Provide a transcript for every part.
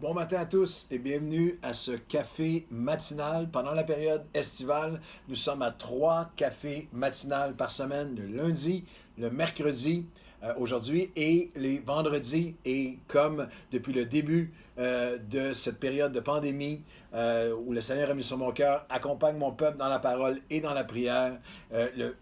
Bon matin à tous et bienvenue à ce café matinal. Pendant la période estivale, nous sommes à 3 cafés matinales par semaine, le lundi, le mercredi, aujourd'hui et les vendredis. Et comme depuis le début de cette période de pandémie où le Seigneur a mis sur mon cœur, accompagne mon peuple dans la parole et dans la prière.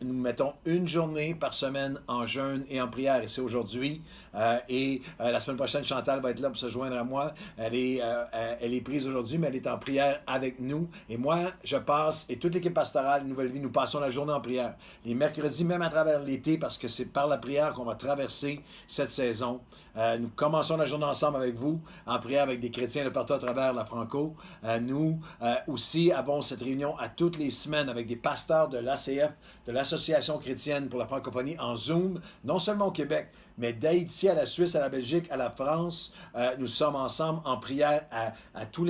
Nous mettons une journée par semaine en jeûne et en prière et c'est aujourd'hui. La semaine prochaine, Chantal va être là pour se joindre à moi. Elle est prise aujourd'hui, mais elle est en prière avec nous. Et moi, je passe, et toute l'équipe pastorale Nouvelle Vie, nous passons la journée en prière. Les mercredis, même à travers l'été, parce que c'est par la prière qu'on va traverser cette saison. Nous commençons la journée ensemble avec vous, en prière avec des chrétiens de partout à travers la Franco. Nous aussi avons cette réunion à toutes les semaines avec des pasteurs de l'ACF, de l'Association chrétienne pour la francophonie, en Zoom, non seulement au Québec, mais d'Haïti à la Suisse, à la Belgique, à la France. Nous sommes ensemble en prière à tous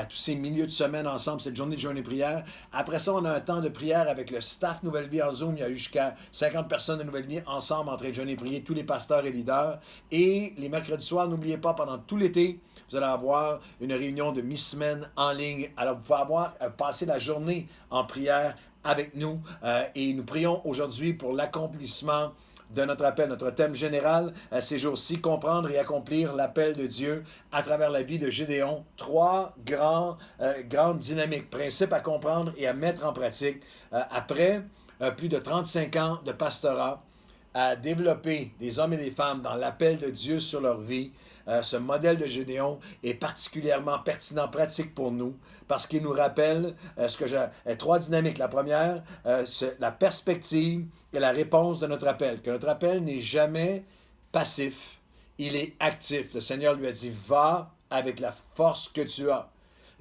ces milieux de semaine ensemble, cette journée de jeûne et prière. Après ça, on a un temps de prière avec le staff Nouvelle Vie en Zoom. Il y a eu jusqu'à 50 personnes de Nouvelle Vie ensemble en train de jeûner et prier, tous les pasteurs et leaders. Et les mercredis soirs, n'oubliez pas, pendant tout l'été, vous allez avoir une réunion de mi-semaine en ligne. Alors, vous pouvez passer la journée en prière avec nous. Et nous prions aujourd'hui pour l'accomplissement de notre appel. Notre thème général ces jours-ci, comprendre et accomplir l'appel de Dieu à travers la vie de Gédéon. Trois grandes dynamiques, principes à comprendre et à mettre en pratique. Après plus de 35 ans de pastorat, à développer des hommes et des femmes dans l'appel de Dieu sur leur vie. Ce modèle de Gédéon est particulièrement pertinent, pratique pour nous, parce qu'il nous rappelle trois dynamiques. La première, c'est la perspective et la réponse de notre appel. Que notre appel n'est jamais passif, il est actif. Le Seigneur lui a dit, va avec la force que tu as.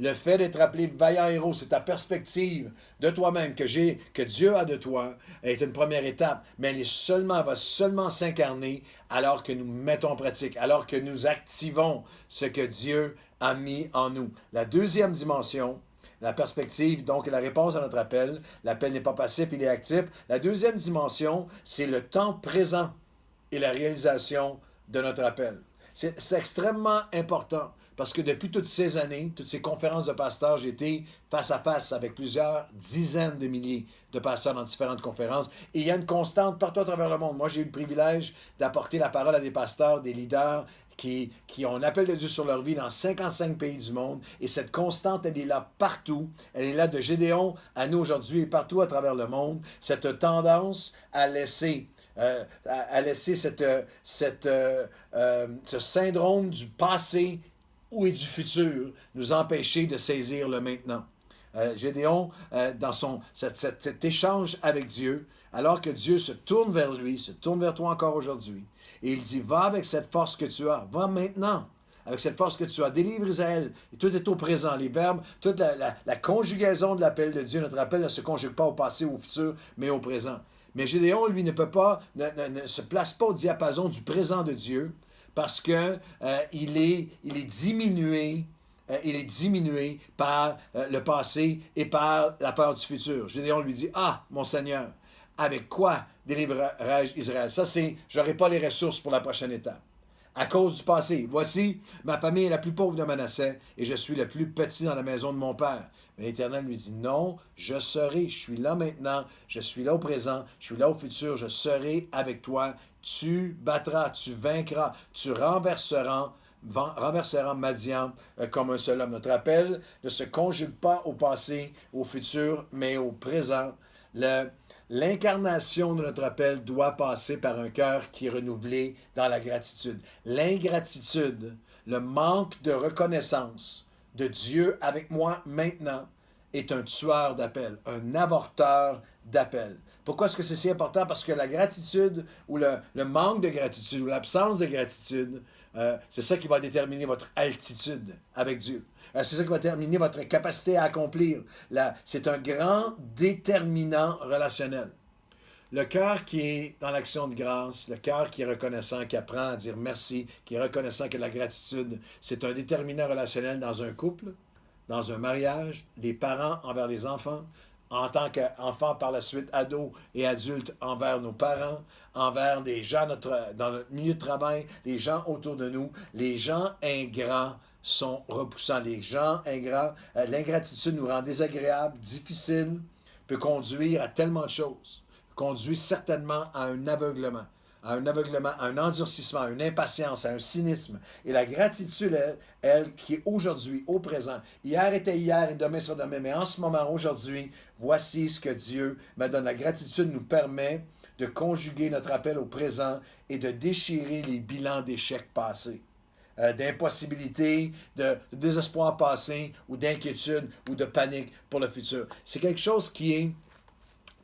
Le fait d'être appelé vaillant héros, c'est ta perspective de toi-même que Dieu a de toi, est une première étape, mais elle va seulement s'incarner alors que nous mettons en pratique, alors que nous activons ce que Dieu a mis en nous. La deuxième dimension, la perspective, donc la réponse à notre appel. L'appel n'est pas passif, il est actif. La deuxième dimension, c'est le temps présent et la réalisation de notre appel. C'est extrêmement important. Parce que depuis toutes ces années, toutes ces conférences de pasteurs, j'ai été face à face avec plusieurs dizaines de milliers de pasteurs dans différentes conférences. Et il y a une constante partout à travers le monde. Moi, j'ai eu le privilège d'apporter la parole à des pasteurs, des leaders qui ont un appel de Dieu sur leur vie dans 55 pays du monde. Et cette constante, elle est là partout. Elle est là de Gédéon à nous aujourd'hui et partout à travers le monde. Cette tendance à laisser ce syndrome du passé ou et du futur nous empêcher de saisir le maintenant. Gédéon, dans cet échange avec Dieu, alors que Dieu se tourne vers lui, se tourne vers toi encore aujourd'hui, et il dit, va avec cette force que tu as, va maintenant, avec cette force que tu as, délivre Israël, et tout est au présent, les verbes, toute la conjugaison de l'appel de Dieu, notre appel ne se conjugue pas au passé ou au futur, mais au présent. Mais Gédéon, lui, ne se place pas au diapason du présent de Dieu, parce que il est diminué par le passé et par la peur du futur. Gédéon lui dit, ah, mon Seigneur, avec quoi délivrerai-je Israël? Ça, j'aurai pas les ressources pour la prochaine étape. À cause du passé. Voici, ma famille est la plus pauvre de Manassé et je suis le plus petit dans la maison de mon père. Mais l'Éternel lui dit, non, je suis là maintenant, je suis là au présent, je suis là au futur, je serai avec toi, tu battras, tu vaincras, tu renverseras Madian comme un seul homme. Notre appel ne se conjugue pas au passé, au futur, mais au présent. L'incarnation de notre appel doit passer par un cœur qui est renouvelé dans la gratitude. L'ingratitude, le manque de reconnaissance de Dieu avec moi maintenant est un tueur d'appel, un avorteur d'appel. Pourquoi est-ce que c'est si important? Parce que la gratitude ou le manque de gratitude ou l'absence de gratitude, c'est ça qui va déterminer votre altitude avec Dieu. C'est ça qui va déterminer votre capacité à accomplir. C'est un grand déterminant relationnel. Le cœur qui est dans l'action de grâce, le cœur qui est reconnaissant, qui apprend à dire merci, qui est reconnaissant que la gratitude, c'est un déterminant relationnel dans un couple, dans un mariage, des parents envers les enfants, en tant qu'enfants par la suite, ados et adultes envers nos parents, envers des gens dans notre milieu de travail, les gens autour de nous, les gens ingrats sont repoussants. Les gens ingrats, l'ingratitude nous rend désagréables, difficile, peut conduire à tellement de choses. Conduit certainement à un aveuglement, à un endurcissement, à une impatience, à un cynisme. Et la gratitude, elle qui est aujourd'hui, au présent, hier était hier et demain sera demain, mais en ce moment, aujourd'hui, voici ce que Dieu me donne. La gratitude nous permet de conjuguer notre appel au présent et de déchirer les bilans d'échecs passés. D'impossibilité, de désespoir passé, ou d'inquiétude, ou de panique pour le futur. C'est quelque chose qui est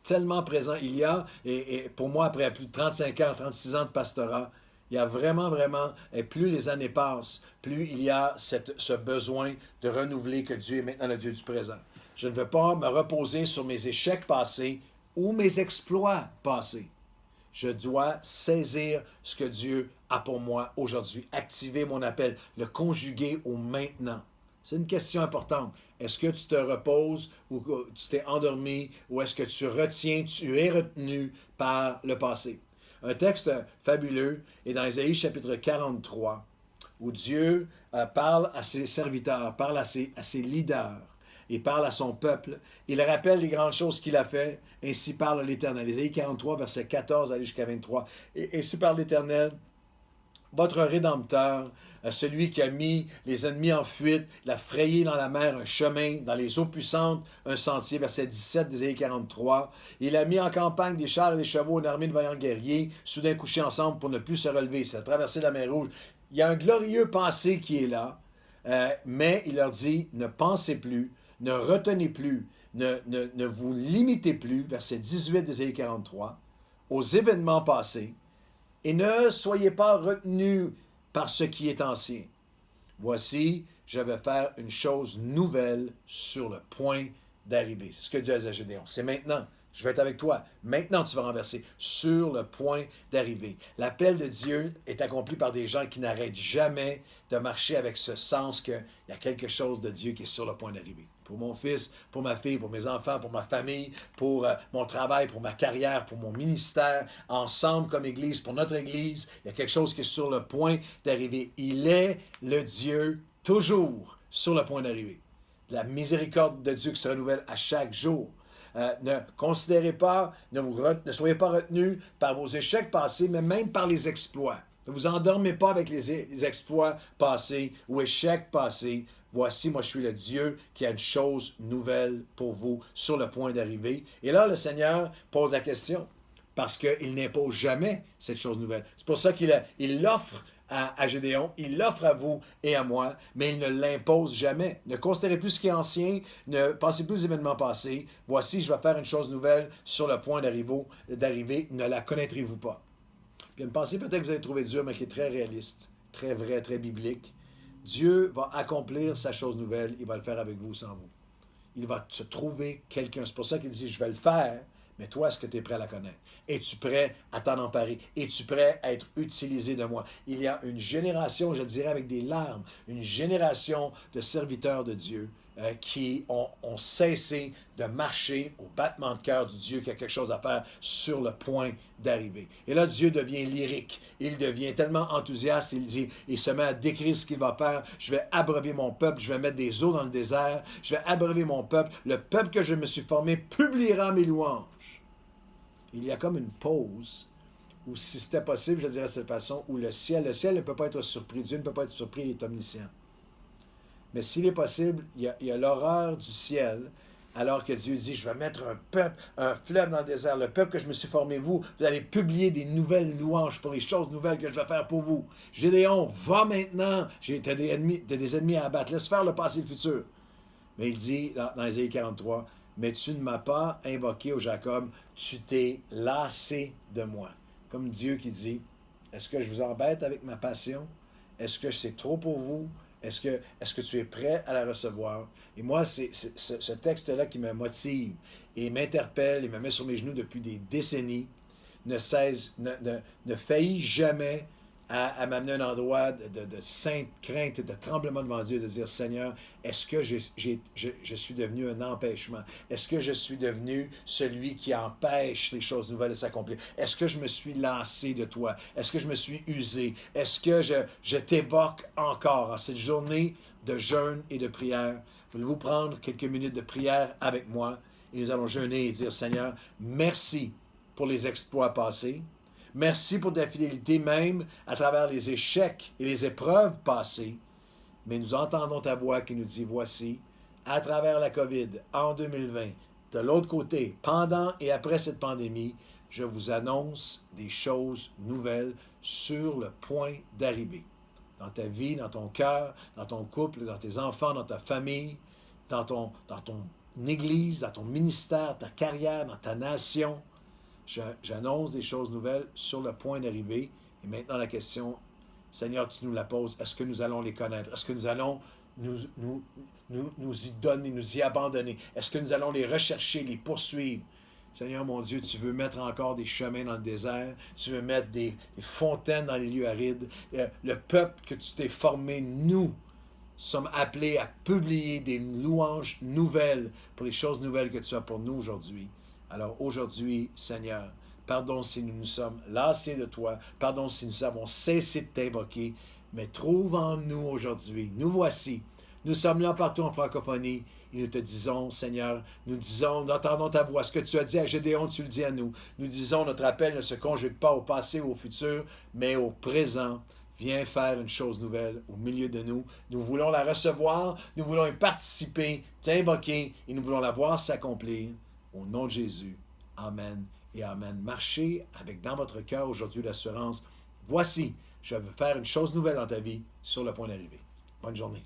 tellement présent. Il y a, et pour moi, après plus de 35 ans, 36 ans de pastorat, il y a vraiment, et plus les années passent, plus il y a ce besoin de renouveler que Dieu est maintenant le Dieu du présent. Je ne veux pas me reposer sur mes échecs passés ou mes exploits passés. Je dois saisir ce que Dieu a pour moi aujourd'hui, activer mon appel, le conjuguer au maintenant. C'est une question importante. Est-ce que tu te reposes ou tu t'es endormi ou est-ce que tu retiens, tu es retenu par le passé? Un texte fabuleux est dans Ésaïe chapitre 43 où Dieu parle à ses serviteurs, parle à ses leaders. Il parle à son peuple. Il rappelle les grandes choses qu'il a fait. Ainsi parle l'Éternel. Ésaïe 43, verset 14, aller jusqu'à 23. Et ainsi parle l'Éternel, votre Rédempteur, celui qui a mis les ennemis en fuite, l'a frayé dans la mer un chemin, dans les eaux puissantes un sentier, verset 17 d'Ésaïe 43. Il a mis en campagne des chars et des chevaux, une armée de vaillants guerriers, soudain couchés ensemble pour ne plus se relever. C'est la traversée de la mer Rouge. Il y a un glorieux passé qui est là, mais il leur dit, ne pensez plus, ne retenez plus, ne vous limitez plus, verset 18 d'Ésaïe 43, aux événements passés, et ne soyez pas retenus par ce qui est ancien. Voici, je vais faire une chose nouvelle sur le point d'arriver. C'est ce que Dieu a dit à Gédéon. C'est maintenant. Je vais être avec toi. Maintenant, tu vas renverser. Sur le point d'arriver. L'appel de Dieu est accompli par des gens qui n'arrêtent jamais de marcher avec ce sens qu'il y a quelque chose de Dieu qui est sur le point d'arriver. Pour mon fils, pour ma fille, pour mes enfants, pour ma famille, pour mon travail, pour ma carrière, pour mon ministère, ensemble comme Église, pour notre Église, il y a quelque chose qui est sur le point d'arriver. Il est le Dieu toujours sur le point d'arriver. La miséricorde de Dieu qui se renouvelle à chaque jour. Ne considérez pas, ne soyez pas retenus par vos échecs passés, mais même par les exploits. Ne vous endormez pas avec les exploits passés ou échecs passés. Voici, moi, je suis le Dieu qui a une chose nouvelle pour vous sur le point d'arriver. Et là, le Seigneur pose la question, parce qu'il n'impose jamais cette chose nouvelle. C'est pour ça qu'il l'offre à Gédéon, il l'offre à vous et à moi, mais il ne l'impose jamais. Ne considérez plus ce qui est ancien, ne pensez plus aux événements passés. Voici, je vais faire une chose nouvelle sur le point d'arriver, ne la connaîtrez-vous pas. Puis il y a une pensée peut-être que vous allez trouver dure, mais qui est très réaliste, très vraie, très biblique. Dieu va accomplir sa chose nouvelle, il va le faire avec vous ou sans vous. Il va se trouver quelqu'un. C'est pour ça qu'il dit, je vais le faire, mais toi, est-ce que tu es prêt à la connaître? Es-tu prêt à t'en emparer? Es-tu prêt à être utilisé de moi? Il y a une génération, je dirais avec des larmes, une génération de serviteurs de Dieu qui ont cessé de marcher au battement de cœur du Dieu qui a quelque chose à faire sur le point d'arriver. Et là, Dieu devient lyrique. Il devient tellement enthousiaste, il dit, il se met à décrire ce qu'il va faire. Je vais abreuver mon peuple, je vais mettre des eaux dans le désert, je vais abreuver mon peuple. Le peuple que je me suis formé publiera mes louanges. Il y a comme une pause où, si c'était possible, je dirais de cette façon, où le ciel ne peut pas être surpris. Dieu ne peut pas être surpris, il est omniscient. Mais s'il est possible, il y a l'horreur du ciel, alors que Dieu dit, je vais mettre un peuple, un fleuve dans le désert, le peuple que je me suis formé, vous allez publier des nouvelles louanges pour les choses nouvelles que je vais faire pour vous. Gédéon, va maintenant, t'as des ennemis à abattre, laisse faire le passé et le futur. Mais il dit, dans Ésaïe 43, mais tu ne m'as pas invoqué, ô Jacob, tu t'es lassé de moi. Comme Dieu qui dit, est-ce que je vous embête avec ma passion? Est-ce que c'est trop pour vous? Est-ce que tu es prêt à la recevoir? Et moi, c'est ce texte-là qui me motive et m'interpelle et me met sur mes genoux depuis des décennies. Ne faillit jamais à m'amener à un endroit de sainte crainte et de tremblement devant Dieu, de dire, Seigneur, est-ce que je suis devenu un empêchement? Est-ce que je suis devenu celui qui empêche les choses nouvelles de s'accomplir? Est-ce que je me suis lassé de toi? Est-ce que je me suis usé? Est-ce que je t'évoque encore en cette journée de jeûne et de prière? Voulez-vous prendre quelques minutes de prière avec moi? Et nous allons jeûner et dire, Seigneur, merci pour les exploits passés. Merci pour ta fidélité même à travers les échecs et les épreuves passées. Mais nous entendons ta voix qui nous dit, voici, à travers la COVID en 2020, de l'autre côté, pendant et après cette pandémie, je vous annonce des choses nouvelles sur le point d'arriver. Dans ta vie, dans ton cœur, dans ton couple, dans tes enfants, dans ta famille, dans ton église, dans ton ministère, ta carrière, dans ta nation. J'annonce des choses nouvelles sur le point d'arriver. Et maintenant, la question, Seigneur, tu nous la poses. Est-ce que nous allons les connaître? Est-ce que nous allons nous y donner, nous y abandonner? Est-ce que nous allons les rechercher, les poursuivre? Seigneur, mon Dieu, tu veux mettre encore des chemins dans le désert. Tu veux mettre des fontaines dans les lieux arides. Le peuple que tu t'es formé, nous sommes appelés à publier des louanges nouvelles pour les choses nouvelles que tu as pour nous aujourd'hui. Alors aujourd'hui, Seigneur, pardon si nous nous sommes lassés de toi, pardon si nous avons cessé de t'invoquer, mais trouve en nous aujourd'hui, nous voici, nous sommes là partout en francophonie, et nous te disons, Seigneur, nous entendons ta voix, ce que tu as dit à Gédéon, tu le dis à nous, nous disons, notre appel ne se conjugue pas au passé ou au futur, mais au présent. Viens faire une chose nouvelle au milieu de nous. Nous voulons la recevoir, nous voulons y participer, t'invoquer, et nous voulons la voir s'accomplir. Au nom de Jésus. Amen et Amen. Marchez avec dans votre cœur aujourd'hui l'assurance. Voici, je veux faire une chose nouvelle dans ta vie sur le point d'arriver. Bonne journée.